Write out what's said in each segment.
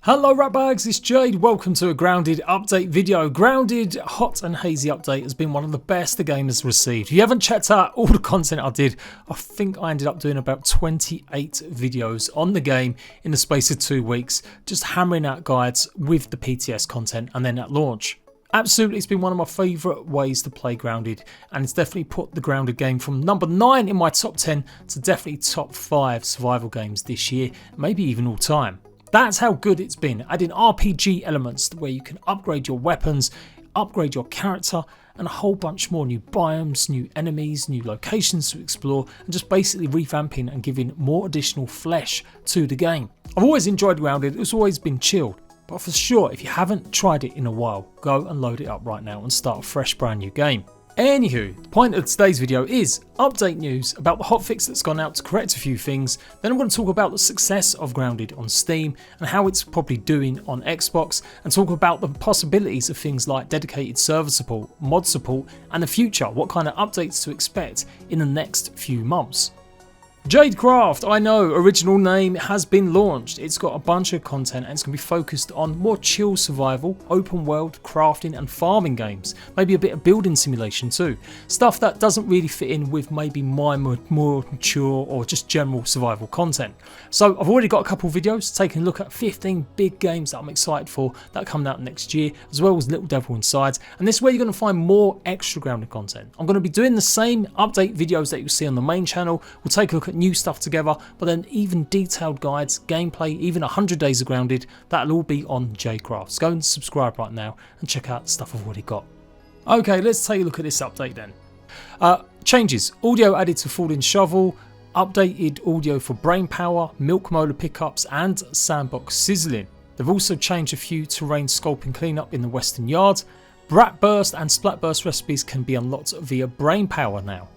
Hello ratbags, it's Jade. Welcome to a Grounded update video. Grounded Hot and Hazy update has been one of the best the game has received. If you haven't checked out all the content I did, I think I ended up doing about 28 videos on the game in the space of 2 weeks, just hammering out guides with the PTS content and then at launch. Absolutely, it's been one of my favourite ways to play Grounded, and it's definitely put the Grounded game from number 9 in my top 10 to definitely top 5 survival games this year, maybe even all time. That's how good it's been, adding RPG elements where you can upgrade your weapons, upgrade your character, and a whole bunch more new biomes, new enemies, new locations to explore, and just basically revamping and giving more additional flesh to the game. I've always enjoyed Grounded, it's always been chilled, but for sure, if you haven't tried it in a while, go and load it up right now and start a fresh brand new game. Anywho, the point of today's video is update news about the hotfix that's gone out to correct a few things. Then I'm going to talk about the success of Grounded on Steam and how it's probably doing on Xbox, and talk about the possibilities of things like dedicated server support, mod support, and the future, what kind of updates to expect in the next few months. JADE-Craft, I know, original name, has been launched. It's got a bunch of content and it's going to be focused on more chill survival, open world, crafting and farming games. Maybe a bit of building simulation too. Stuff that doesn't really fit in with maybe my more mature or just general survival content. So I've already got a couple of videos taking a look at 15 big games that I'm excited for that are coming out next year, as well as Little Devil Inside. And this is where you're going to find more extra Grounded content. I'm going to be doing the same update videos that you'll see on the main channel. We'll take a look at new stuff together, but then even detailed guides, gameplay, even 100 days of Grounded, that'll all be on JADE-Craft. So go and subscribe right now and check out the stuff I've already got. Okay, let's take a look at this update then. Changes: audio added to Falling Shovel, updated audio for brain power, milk molar pickups and sandbox sizzling. They've also changed a few terrain sculpting cleanup in the western yard. Brat burst and splat burst recipes can be unlocked via brain power now.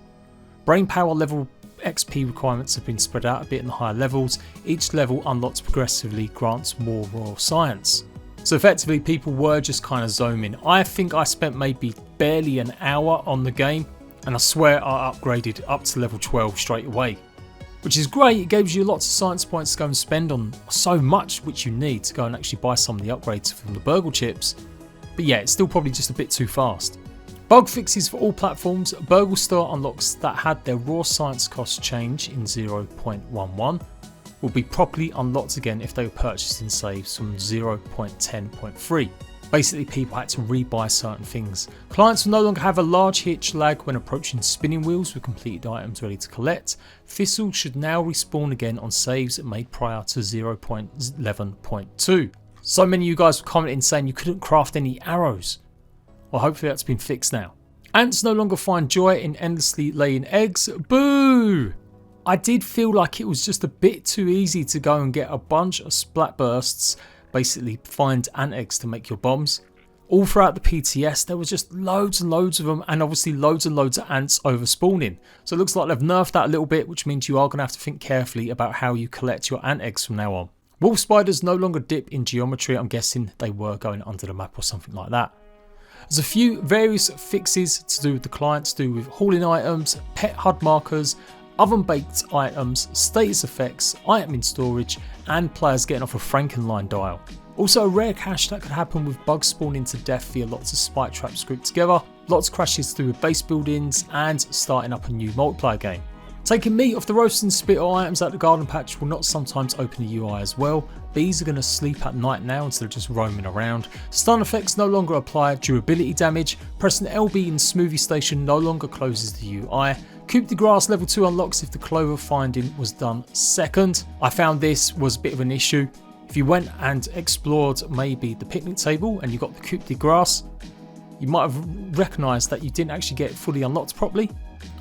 Brain power level XP requirements have been spread out a bit in the higher levels. Each level unlocked progressively grants more raw science. So effectively people were just kind of zooming. I think I spent maybe barely an hour on the game, and I swear I upgraded up to level 12 straight away. Which is great, it gives you lots of science points to go and spend on so much which you need to go and actually buy some of the upgrades from the burgle chips. But yeah, it's still probably just a bit too fast. Bug fixes for all platforms. Burgle Star unlocks that had their raw science cost change in 0.11 will be properly unlocked again if they were purchased in saves from 0.10.3. Basically people had to rebuy certain things. Clients will no longer have a large hitch lag when approaching spinning wheels with completed items ready to collect. Thistle should now respawn again on saves made prior to 0.11.2. So many of you guys were commenting saying you couldn't craft any arrows. Well, hopefully that's been fixed now. Ants no longer find joy in endlessly laying eggs. Boo! I did feel like it was just a bit too easy to go and get a bunch of splat bursts, basically find ant eggs to make your bombs. All throughout the PTS there was just loads and loads of them, and obviously loads and loads of ants over spawning. So it looks like they've nerfed that a little bit, which means you are going to have to think carefully about how you collect your ant eggs from now on. Wolf spiders no longer dip in geometry. I'm guessing they were going under the map or something like that. There's a few various fixes to do with the clients, to do with hauling items, pet HUD markers, oven baked items, status effects, item in storage, and players getting off a Frankenline dial. Also a rare cache that could happen with bugs spawning to death via lots of spike traps grouped together, lots of crashes to do with base buildings, and starting up a new multiplayer game. Taking meat off the roast and spit or items out the garden patch will not sometimes open the UI as well. Bees are going to sleep at night now instead of just roaming around. Stun effects no longer apply durability damage. Pressing LB in Smoothie Station no longer closes the UI. Coupe de Grace level 2 unlocks if the clover finding was done second. I found this was a bit of an issue. If you went and explored maybe the picnic table and you got the Coupe de Grace, you might have recognised that you didn't actually get it fully unlocked properly.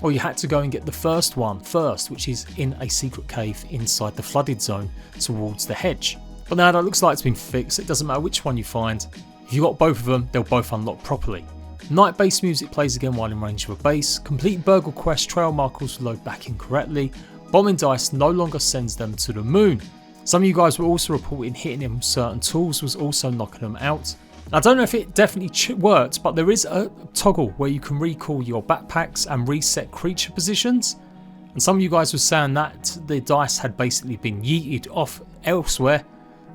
Or you had to go and get the first one first, which is in a secret cave inside the flooded zone towards the hedge. But now that looks like it's been fixed, it doesn't matter which one you find. If you got both of them, they'll both unlock properly. Night bass music plays again while in range of a base. Complete burgle quest trail markers will load back in correctly. Bombing dice no longer sends them to the moon. Some of you guys were also reporting hitting them with certain tools was also knocking them out. I don't know if it definitely worked, but there is a toggle where you can recall your backpacks and reset creature positions. And some of you guys were saying that the dice had basically been yeeted off elsewhere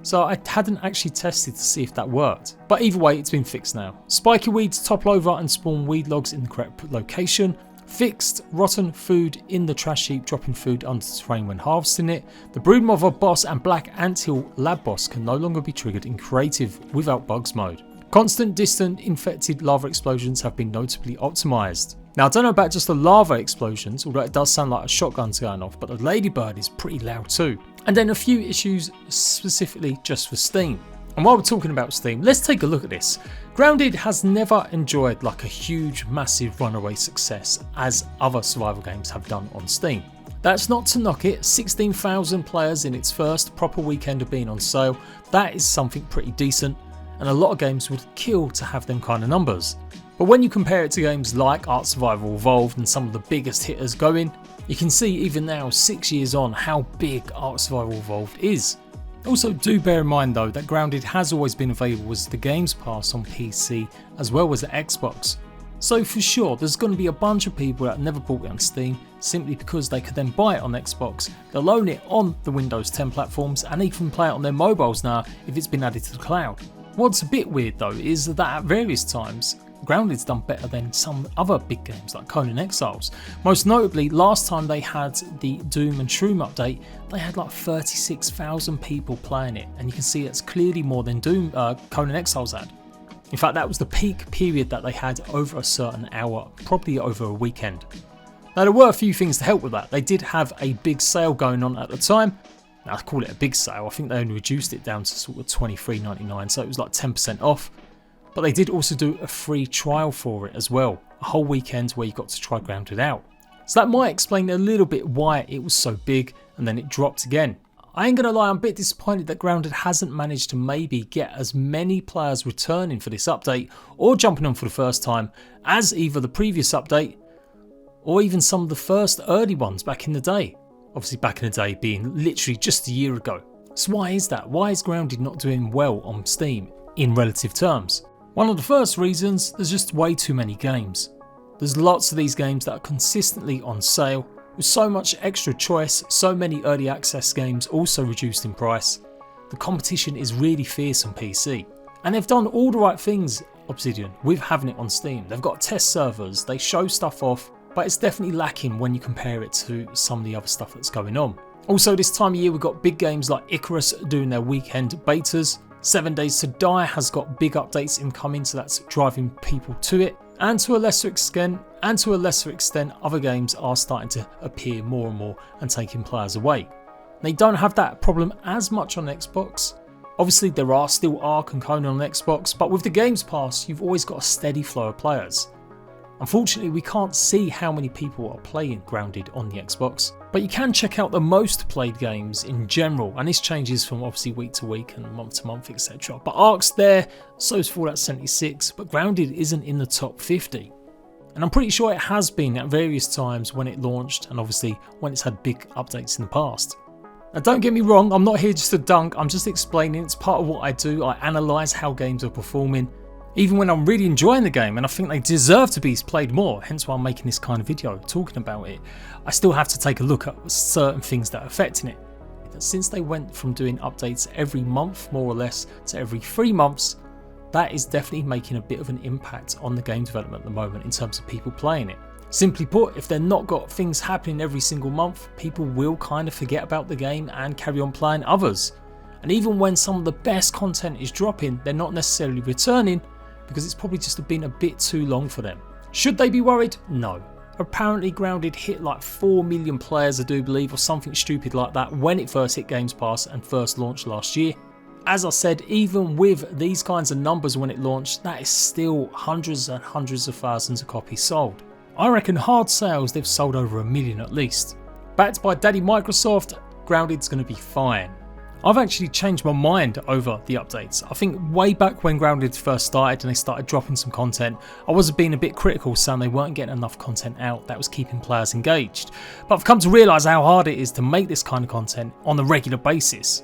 so I hadn't actually tested to see if that worked. But either way, it's been fixed now. Spiky weeds topple over and spawn weed logs in the correct location. Fixed rotten food in the trash heap, dropping food under the terrain when harvesting it. The broodmother boss and black anthill lab boss can no longer be triggered in creative without bugs mode. Constant distant infected lava explosions have been notably optimised. Now I don't know about just the lava explosions, although it does sound like a shotgun's going off, but the ladybird is pretty loud too. And then a few issues specifically just for Steam. And while we're talking about Steam, let's take a look at this. Grounded has never enjoyed like a huge massive runaway success as other survival games have done on Steam. That's not to knock it, 16,000 players in its first proper weekend of being on sale, that is something pretty decent, and a lot of games would kill to have them kind of numbers. But when you compare it to games like Ark Survival Evolved and some of the biggest hitters going, you can see even now 6 years on how big Ark Survival Evolved is. Also do bear in mind though that Grounded has always been available as the Games Pass on PC as well as the Xbox. So for sure there's going to be a bunch of people that never bought it on Steam simply because they could then buy it on Xbox, they'll own it on the Windows 10 platforms and even play it on their mobiles now if it's been added to the cloud. What's a bit weird though is that at various times Grounded's done better than some other big games like Conan Exiles. Most notably, last time they had the Doom and Shroom update, they had like 36,000 people playing it, and you can see it's clearly more than Conan Exiles had. In fact, that was the peak period that they had over a certain hour, probably over a weekend. Now there were a few things to help with that. They did have a big sale going on at the time. Now I call it a big sale, I think they only reduced it down to sort of $23.99, so it was like 10% off. But they did also do a free trial for it as well, a whole weekend where you got to try Grounded out. So that might explain a little bit why it was so big and then it dropped again. I ain't gonna lie, I'm a bit disappointed that Grounded hasn't managed to maybe get as many players returning for this update or jumping on for the first time as either the previous update or even some of the first early ones back in the day. Obviously back in the day being literally just a year ago. So why is that? Why is Grounded not doing well on Steam in relative terms? One of the first reasons, there's just way too many games. There's lots of these games that are consistently on sale, with so much extra choice, so many early access games also reduced in price. The competition is really fierce on PC. And they've done all the right things, Obsidian, with having it on Steam. They've got test servers, they show stuff off, but it's definitely lacking when you compare it to some of the other stuff that's going on. Also this time of year we've got big games like Icarus doing their weekend betas. 7 Days to Die has got big updates incoming, so that's driving people to it. And to a lesser extent, other games are starting to appear more and more and taking players away. They don't have that problem as much on Xbox. Obviously there are still Ark and Conan on Xbox, but with the Games Pass you've always got a steady flow of players. Unfortunately we can't see how many people are playing Grounded on the Xbox, but you can check out the most played games in general, and this changes from obviously week to week and month to month, etc. But Ark's there, so's Fallout 76, but Grounded isn't in the top 50. And I'm pretty sure it has been at various times when it launched and obviously when it's had big updates in the past. Now don't get me wrong, I'm not here just to dunk, I'm just explaining, it's part of what I do. I analyse how games are performing, even when I'm really enjoying the game and I think they deserve to be played more, hence why I'm making this kind of video talking about it. I still have to take a look at certain things that are affecting it. Since they went from doing updates every month more or less to every 3 months, that is definitely making a bit of an impact on the game development at the moment in terms of people playing it. Simply put, if they're not got things happening every single month, people will kind of forget about the game and carry on playing others. And even when some of the best content is dropping, they're not necessarily returning because it's probably just been a bit too long for them. Should they be worried? No. Apparently Grounded hit like 4 million players, I do believe, or something stupid like that when it first hit Games Pass and first launched last year. As I said, even with these kinds of numbers when it launched, that is still hundreds and hundreds of thousands of copies sold. I reckon hard sales they've sold over 1 million at least. Backed by Daddy Microsoft, Grounded's going to be fine. I've actually changed my mind over the updates. I think way back when Grounded first started and they started dropping some content, I was being a bit critical saying they weren't getting enough content out that was keeping players engaged. But I've come to realise how hard it is to make this kind of content on a regular basis.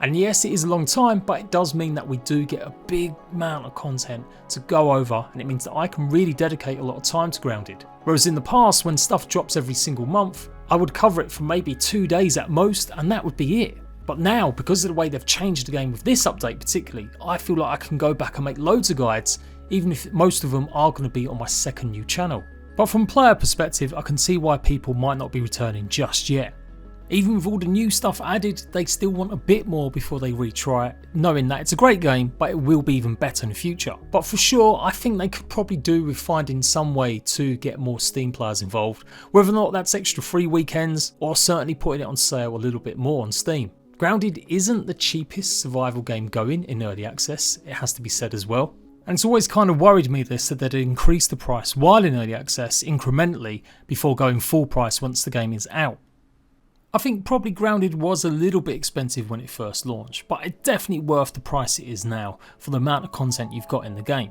And yes, it is a long time, but it does mean that we do get a big amount of content to go over, and it means that I can really dedicate a lot of time to Grounded. Whereas in the past, when stuff drops every single month, I would cover it for maybe 2 days at most, and that would be it. But now, because of the way they've changed the game with this update particularly, I feel like I can go back and make loads of guides, even if most of them are going to be on my second new channel. But from a player perspective, I can see why people might not be returning just yet. Even with all the new stuff added, they still want a bit more before they retry it, knowing that it's a great game, but it will be even better in the future. But for sure, I think they could probably do with finding some way to get more Steam players involved, whether or not that's extra free weekends, or certainly putting it on sale a little bit more on Steam. Grounded isn't the cheapest survival game going in early access, it has to be said as well. And it's always kind of worried me this that they'd increase the price while in early access incrementally before going full price once the game is out. I think probably Grounded was a little bit expensive when it first launched, but it's definitely worth the price it is now for the amount of content you've got in the game.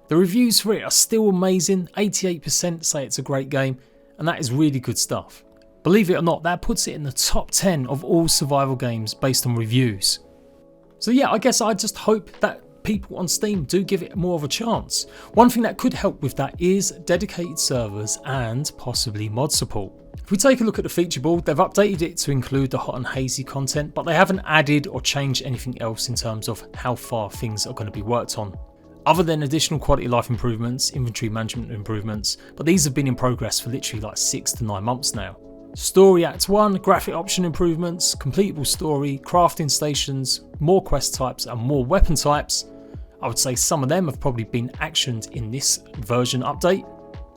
The reviews for it are still amazing, 88% say it's a great game, and that is really good stuff. Believe it or not, that puts it in the top 10 of all survival games based on reviews. So yeah, I guess I just hope that people on Steam do give it more of a chance. One thing that could help with that is dedicated servers and possibly mod support. If we take a look at the feature board, they've updated it to include the hot and hazy content, but they haven't added or changed anything else in terms of how far things are going to be worked on. Other than additional quality of life improvements, inventory management improvements, but these have been in progress for literally like 6 to 9 months now. Story Act 1, graphic option improvements, completable story, crafting stations, more quest types and more weapon types. I would say some of them have probably been actioned in this version update.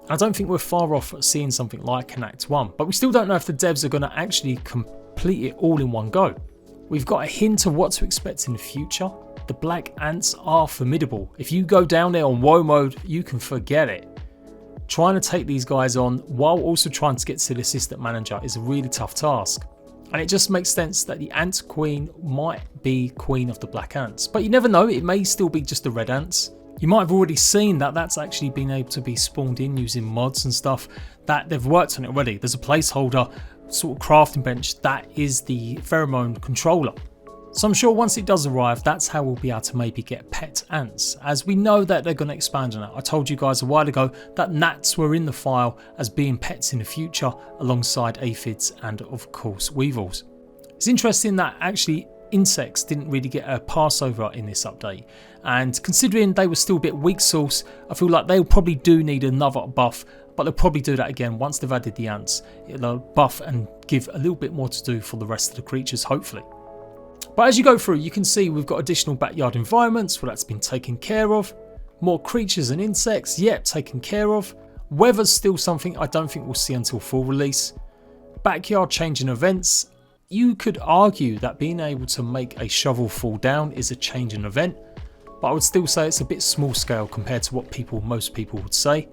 I don't think we're far off seeing something like an Act 1, but we still don't know if the devs are going to actually complete it all in one go. We've got a hint of what to expect in the future. The black ants are formidable. If you go down there on woe mode, you can forget it. Trying to take these guys on while also trying to get to the assistant manager is a really tough task. And it just makes sense that the ant queen might be queen of the black ants. But you never know, it may still be just the red ants. You might have already seen that that's actually been able to be spawned in using mods and stuff, that they've worked on it already. There's a placeholder sort of crafting bench that is the pheromone controller. So I'm sure once it does arrive, that's how we'll be able to maybe get pet ants, as we know that they're going to expand on that. I told you guys a while ago that gnats were in the file as being pets in the future alongside aphids and of course weevils. It's interesting that actually insects didn't really get a passover in this update, and considering they were still a bit weak sauce, I feel like they'll probably do need another buff, but they'll probably do that again once they've added the ants. It'll buff and give a little bit more to do for the rest of the creatures hopefully. But as you go through, you can see we've got additional backyard environments, well that's been taken care of. More creatures and insects, yep, taken care of. Weather's still something I don't think we'll see until full release. Backyard changing events. You could argue that being able to make a shovel fall down is a change in event, but I would still say it's a bit small scale compared to what most people would say.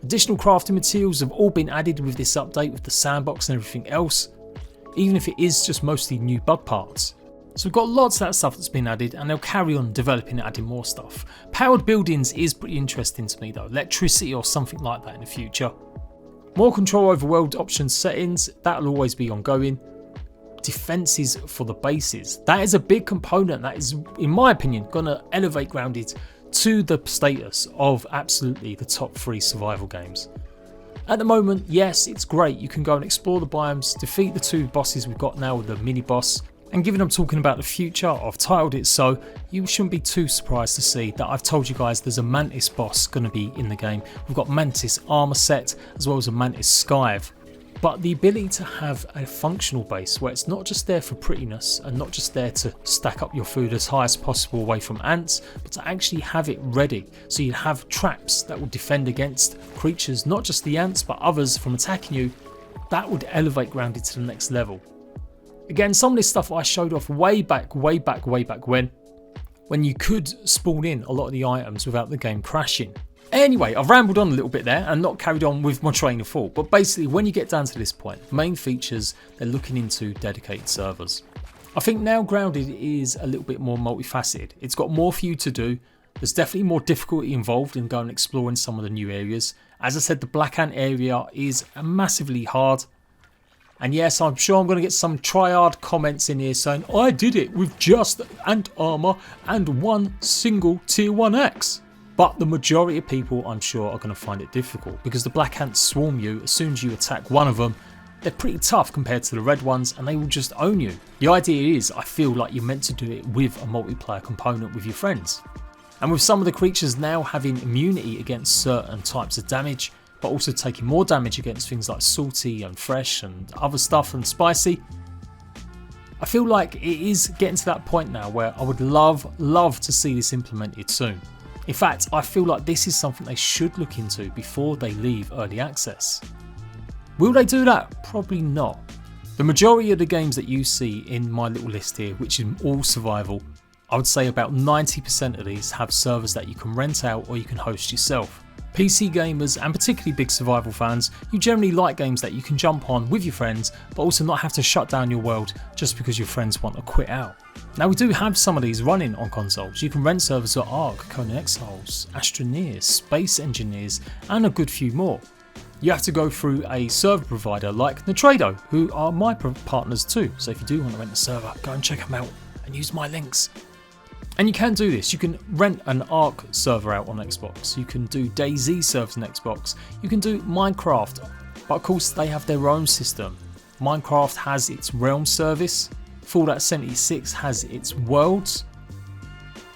Additional crafting materials have all been added with this update with the sandbox and everything else, even if it is just mostly new bug parts. So we've got lots of that stuff that's been added, and they'll carry on developing and adding more stuff. Powered buildings is pretty interesting to me though, electricity or something like that in the future. More control over world options settings, that'll always be ongoing. Defences for the bases, that is a big component that is, in my opinion, going to elevate Grounded to the status of absolutely the top 3 survival games. At the moment, yes, it's great, you can go and explore the biomes, defeat the 2 bosses we've got now with the mini boss, and given I'm talking about the future, I've titled it so, you shouldn't be too surprised to see that I've told you guys there's a Mantis boss going to be in the game. We've got Mantis armor set as well as a Mantis Skyve. But the ability to have a functional base where it's not just there for prettiness and not just there to stack up your food as high as possible away from ants, but to actually have it ready. So you have traps that will defend against creatures, not just the ants but others from attacking you. That would elevate Grounded to the next level. Again, some of this stuff I showed off way back when you could spawn in a lot of the items without the game crashing. Anyway, I've rambled on a little bit there and not carried on with my train of thought, but basically when you get down to this point, main features, they're looking into dedicated servers. I think now Grounded is a little bit more multifaceted. It's got more for you to do. There's definitely more difficulty involved in going and exploring some of the new areas. As I said, the Black Ant area is massively hard. And yes, I'm sure I'm going to get some triad comments in here saying, I did it with just ant armor and one single tier 1 axe. But the majority of people, I'm sure, are going to find it difficult because the black ants swarm you as soon as you attack one of them. They're pretty tough compared to the red ones, and they will just own you. The idea is, I feel like you're meant to do it with a multiplayer component with your friends. And with some of the creatures now having immunity against certain types of damage, but also taking more damage against things like salty and fresh and other stuff and spicy, I feel like it is getting to that point now where I would love to see this implemented soon. In fact, I feel like this is something they should look into before they leave early access. Will they do that? Probably not. The majority of the games that you see in my little list here, which is all survival, I would say about 90% of these have servers that you can rent out or you can host yourself. PC gamers and particularly big survival fans, you generally like games that you can jump on with your friends but also not have to shut down your world just because your friends want to quit out. Now we do have some of these running on consoles. You can rent servers at ARK, Conan Exiles, Astroneers, Space Engineers and a good few more. You have to go through a server provider like Nitrado, who are my partners too, so if you do want to rent a server, go and check them out and use my links. And you can do this. You can rent an ARK server out on Xbox, you can do DayZ servers on Xbox, you can do Minecraft, but of course they have their own system. Minecraft has its realm service, Fallout 76 has its worlds,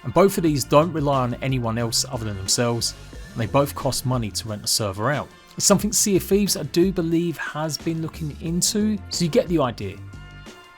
and both of these don't rely on anyone else other than themselves, and they both cost money to rent a server out. It's something Sea of Thieves I do believe has been looking into, so you get the idea.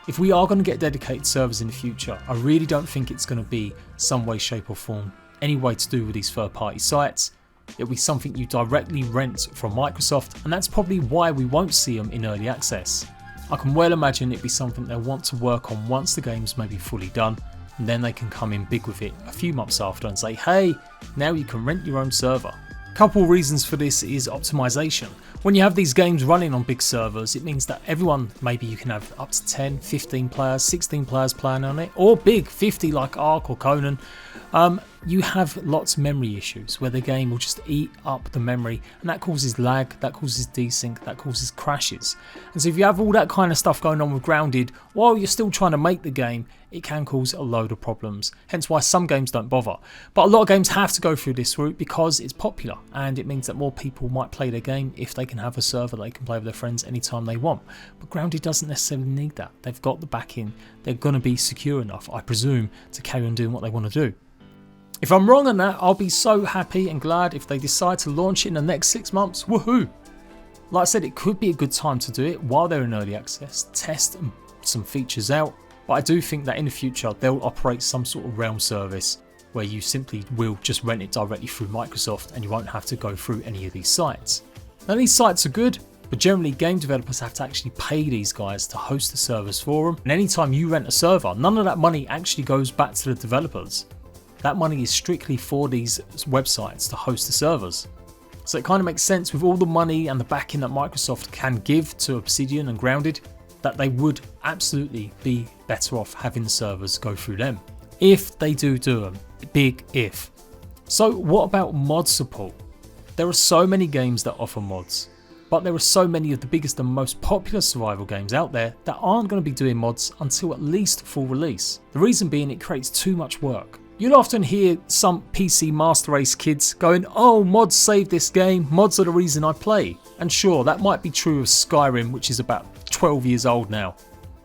If we are going to get dedicated servers in the future, I really don't think it's going to be some way, shape or form any way to do with these third party sites. It'll be something you directly rent from Microsoft, and that's probably why we won't see them in early access. I can well imagine it'd be something they'll want to work on once the game's maybe fully done, and then they can come in big with it a few months after and say, hey, now you can rent your own server. Couple reasons for this is optimization. When you have these games running on big servers, it means that everyone, maybe you can have up to 10, 15 players, 16 players playing on it, or big 50 like ARK or Conan. You have lots of memory issues where the game will just eat up the memory, and that causes lag, that causes desync, that causes crashes. And so if you have all that kind of stuff going on with Grounded while you're still trying to make the game, it can cause a load of problems, hence why some games don't bother. But a lot of games have to go through this route because it's popular, and it means that more people might play their game if they can have a server they can play with their friends anytime they want. But Grounded doesn't necessarily need that. They've got the backing, they're going to be secure enough, I presume, to carry on doing what they want to do. If I'm wrong on that, I'll be so happy and glad if they decide to launch it in the next 6 months. Woohoo! Like I said, it could be a good time to do it while they're in early access, test some features out, but I do think that in the future they'll operate some sort of realm service where you simply will just rent it directly through Microsoft and you won't have to go through any of these sites. Now these sites are good, but generally game developers have to actually pay these guys to host the servers for them, and anytime you rent a server, none of that money actually goes back to the developers. That money is strictly for these websites to host the servers. So it kind of makes sense with all the money and the backing that Microsoft can give to Obsidian and Grounded, that they would absolutely be better off having the servers go through them. If they do them, big if. So what about mod support? There are so many games that offer mods, but there are so many of the biggest and most popular survival games out there that aren't going to be doing mods until at least full release. The reason being it creates too much work. You'll often hear some PC Master Race kids going, oh, mods saved this game, mods are the reason I play. And sure, that might be true of Skyrim, which is about 12 years old now.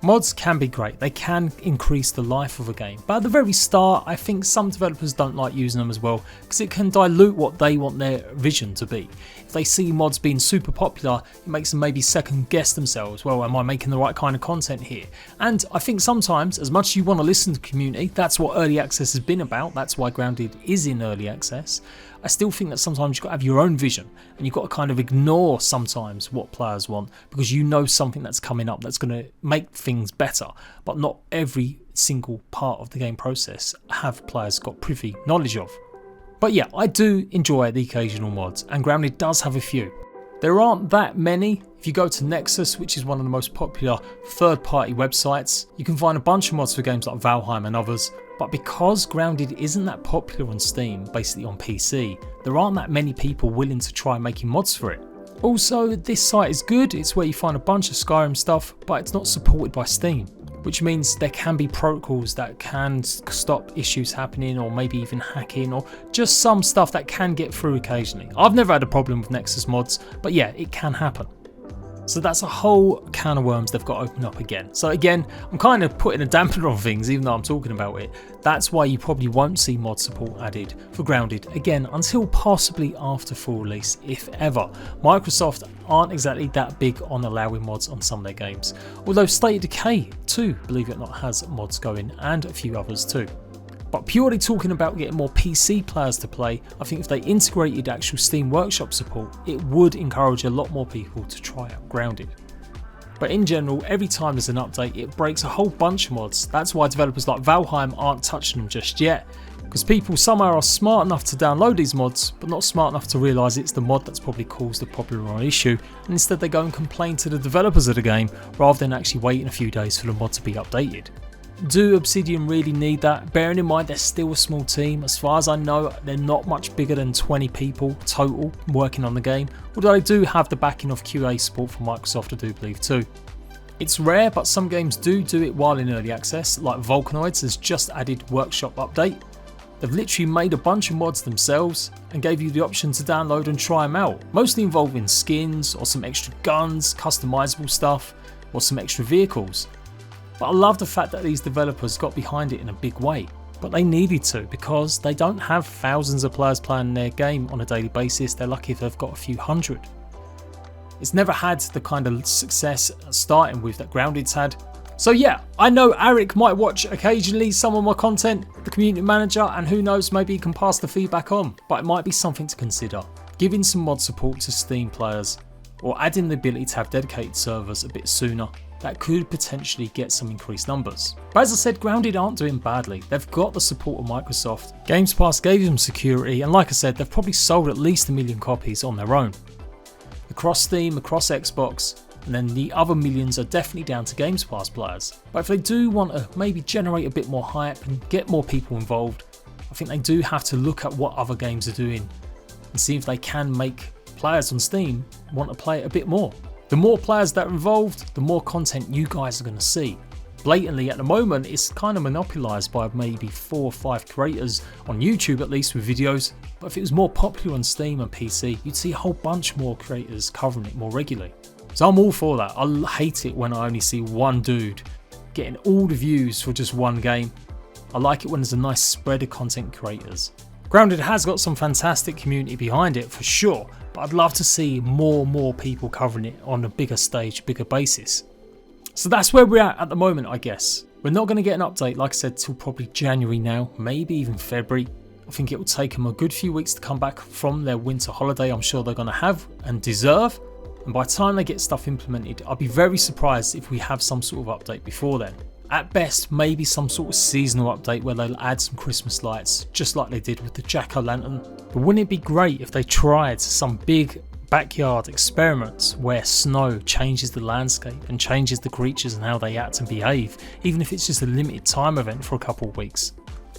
Mods can be great, they can increase the life of a game, but at the very start I think some developers don't like using them as well because it can dilute what they want their vision to be. If they see mods being super popular, it makes them maybe second guess themselves, well, am I making the right kind of content here? And I think sometimes, as much as you want to listen to the community, that's what early access has been about, that's why Grounded is in early access, I still think that sometimes you've got to have your own vision and you've got to kind of ignore sometimes what players want because you know something that's coming up that's going to make things better, but not every single part of the game process have players got privy knowledge of. But yeah, I do enjoy the occasional mods, and Grounded does have a few. There aren't that many. If you go to Nexus, which is one of the most popular third-party websites, you can find a bunch of mods for games like Valheim and others, but because Grounded isn't that popular on Steam, basically on PC, there aren't that many people willing to try making mods for it. Also, this site is good, it's where you find a bunch of Skyrim stuff, but it's not supported by Steam, which means there can be protocols that can stop issues happening, or maybe even hacking, or just some stuff that can get through occasionally. I've never had a problem with Nexus mods, but yeah, it can happen. So that's a whole can of worms they've got to open up again. So again, I'm kind of putting a dampener on things even though I'm talking about it. That's why you probably won't see mod support added for Grounded again until possibly after full release, if ever. Microsoft aren't exactly that big on allowing mods on some of their games. Although State of Decay 2, believe it or not, has mods going, and a few others too. But purely talking about getting more PC players to play, I think if they integrated actual Steam Workshop support, it would encourage a lot more people to try out Grounded. But in general, every time there's an update, it breaks a whole bunch of mods. That's why developers like Valheim aren't touching them just yet, because people somehow are smart enough to download these mods, but not smart enough to realise it's the mod that's probably caused the popular issue, and instead they go and complain to the developers of the game, rather than actually waiting a few days for the mod to be updated. Do Obsidian really need that? Bearing in mind they're still a small team. As far as I know, they're not much bigger than 20 people total working on the game, although they do have the backing of QA support from Microsoft, I do believe too. It's rare, but some games do it while in early access, like Volcanoids has just added Workshop update. They've literally made a bunch of mods themselves and gave you the option to download and try them out, mostly involving skins or some extra guns, customizable stuff, or some extra vehicles. But I love the fact that these developers got behind it in a big way, but they needed to because they don't have thousands of players playing their game on a daily basis. They're lucky if they've got a few hundred. It's never had the kind of success starting with that Grounded's had. So yeah, I know Eric might watch occasionally some of my content, the community manager, and who knows, maybe he can pass the feedback on, but it might be something to consider. Giving some mod support to Steam players, or adding the ability to have dedicated servers a bit sooner. That could potentially get some increased numbers. But as I said, Grounded aren't doing badly. They've got the support of Microsoft. Games Pass gave them security, and like I said, they've probably sold at least 1 million copies on their own. Across Steam, across Xbox, and then the other millions are definitely down to Games Pass players. But if they do want to maybe generate a bit more hype and get more people involved, I think they do have to look at what other games are doing and see if they can make players on Steam want to play it a bit more. The more players that are involved, the more content you guys are going to see. Blatantly at the moment, it's kind of monopolised by maybe 4 or 5 creators on YouTube, at least with videos. But if it was more popular on Steam and PC, you'd see a whole bunch more creators covering it more regularly. So I'm all for that. I hate it when I only see one dude getting all the views for just one game. I like it when there's a nice spread of content creators. Grounded has got some fantastic community behind it for sure, but I'd love to see more people covering it on a bigger stage, bigger basis. So that's where we're at the moment, I guess. We're not going to get an update, like I said, till probably January now, maybe even February. I think it will take them a good few weeks to come back from their winter holiday I'm sure they're going to have and deserve. And by the time they get stuff implemented, I'll be very surprised if we have some sort of update before then. At best, maybe some sort of seasonal update where they'll add some Christmas lights, just like they did with the Jack-O-Lantern. But wouldn't it be great if they tried some big backyard experiments where snow changes the landscape and changes the creatures and how they act and behave, even if it's just a limited time event for a couple of weeks?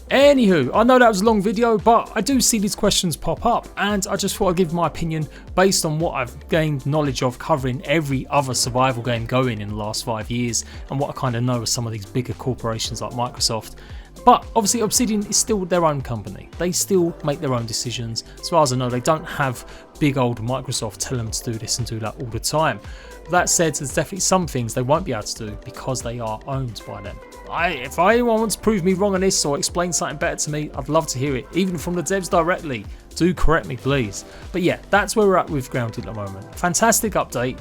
Anywho, I know that was a long video, but I do see these questions pop up, and I just thought I'd give my opinion based on what I've gained knowledge of covering every other survival game going in the last 5 years, and what I kind of know of some of these bigger corporations like Microsoft. But obviously Obsidian is still their own company. They still make their own decisions. As far as I know, they don't have big old Microsoft telling them to do this and do that all the time. That said, there's definitely some things they won't be able to do because they are owned by them. If anyone wants to prove me wrong on this or explain something better to me, I'd love to hear it, even from the devs directly. Do correct me, please. But yeah, that's where we're at with Grounded at the moment. Fantastic update.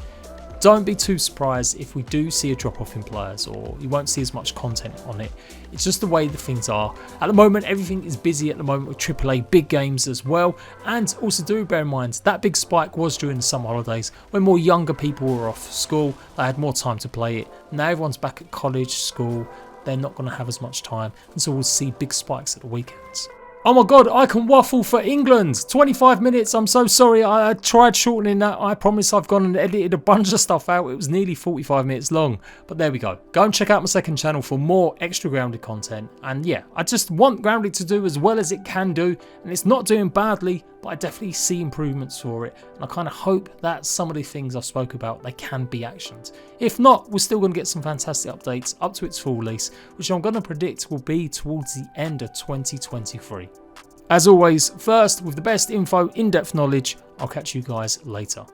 Don't be too surprised if we do see a drop off in players, or you won't see as much content on it. It's just the way the things are. At the moment, everything is busy at the moment with AAA big games as well. And also do bear in mind, that big spike was during the summer holidays when more younger people were off school. They had more time to play it. Now everyone's back at college, school. They're not going to have as much time. And so we'll see big spikes at the weekends. Oh my god, I can waffle for England. 25 minutes, I'm so sorry. I tried shortening that. I promise I've gone and edited a bunch of stuff out. It was nearly 45 minutes long. But there we go. Go and check out my second channel for more extra Grounded content. And yeah, I just want Grounded to do as well as it can do. And it's not doing badly, but I definitely see improvements for it. And I kind of hope that some of the things I spoke about, they can be actioned. If not, we're still going to get some fantastic updates up to its full release, which I'm going to predict will be towards the end of 2023. As always, first with the best info, in-depth knowledge, I'll catch you guys later.